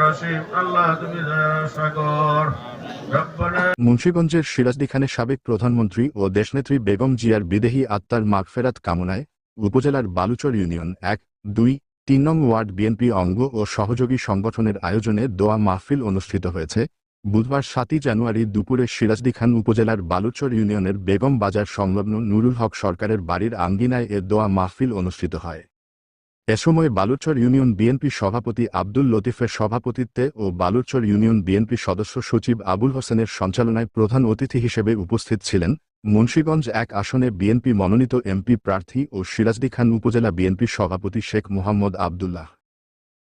রসিম আল্লাহ তুমি দয়ার সাগর রব্বানা। মুন্সিগঞ্জের সিরাজদি খানে সাবেক প্রধানমন্ত্রী ও দেশনেত্রী বেগম জিয়ার বিদেহী আত্মার মাগফেরাত কামনায় উপজেলার বালুচর ইউনিয়ন ১, ২, ৩ নং ওয়ার্ড বিএনপি অঙ্গ ও সহযোগী সংগঠনের আয়োজনে দোয়া মাহফিল অনুষ্ঠিত হয়েছে। বুধবার ৭ই জানুয়ারি দুপুরে সিরাজদি খান উপজেলার বালুচর ইউনিয়নের বেগম বাজার সংলগ্ন নুরুল হক সরকারের বাড়ির আঙ্গিনায় এ দোয়া মাহফিল অনুষ্ঠিত হয়। এ সময় বালুচর ইউনিয়ন বিএনপি সভাপতি আব্দুল লতিফের সভাপতিত্বে ও বালুচর ইউনিয়ন বিএনপি সদস্য সচিব আবুল হোসেনের সঞ্চালনায় প্রধান অতিথি হিসেবে উপস্থিত ছিলেন মুন্সিগঞ্জ ১ আসনে বিএনপি মনোনীত এমপি প্রার্থী ও সিরাজদি খান উপজেলা বিএনপি সভাপতি শেখ মোহাম্মদ আবদুল্লাহ।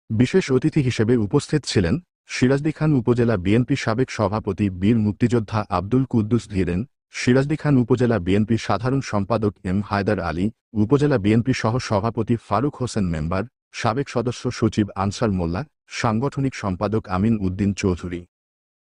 বিশেষ অতিথি হিসেবে উপস্থিত ছিলেন সিরাজদি খান উপজেলা বিএনপি সাবেক সভাপতি বীর মুক্তিযোদ্ধা আব্দুল কুদ্দুস ধীরেন, সিরাজদি খান উপজেলা বিএনপি সাধারণ সম্পাদক এম হায়দার আলী, উপজেলা বিএনপি সহ সভাপতি ফারুক হোসেন মেম্বার, সাবেক সদস্য সচিব আনসার মোল্লা, সাংগঠনিক সম্পাদক আমিন উদ্দিন চৌধুরী।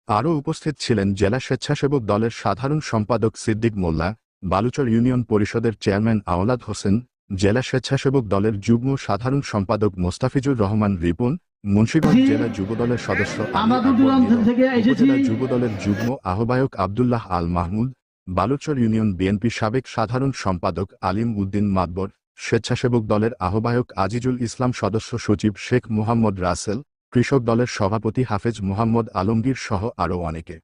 আরও উপস্থিত ছিলেন জেলা স্বেচ্ছাসেবক দলের সাধারণ সম্পাদক সিদ্দিক মোল্লা, বালুচর ইউনিয়ন পরিষদের চেয়ারম্যান আওলাদ হোসেন, জেলা স্বেচ্ছাসেবক দলের যুগ্ম সাধারণ সম্পাদক মোস্তাফিজুর রহমান রিপন, মুন্সিগঞ্জ জেলা যুবদলের সদস্য উপজেলা যুবদলের যুগ্ম আহ্বায়ক আবদুল্লাহ আল মাহমুদ, বালুচর ইউনিয়ন বিএনপি সাবেক সাধারণ সম্পাদক আলিম উদ্দিন মাদবর, স্বেচ্ছাসেবক দলের আহ্বায়ক আজিজুল ইসলাম, সদস্য সচিব শেখ মোহাম্মদ রাসেল, কৃষক দলের সভাপতি হাফেজ মোহাম্মদ আলমগীর সহ আরও অনেকে।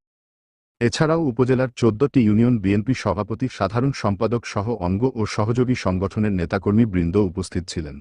এছাড়াও উপজেলার ১৪টি ইউনিয়ন বিএনপি সভাপতি, সাধারণ সম্পাদক সহ অঙ্গ ও সহযোগী সংগঠনের নেতাকর্মী বৃন্দ উপস্থিত ছিলেন।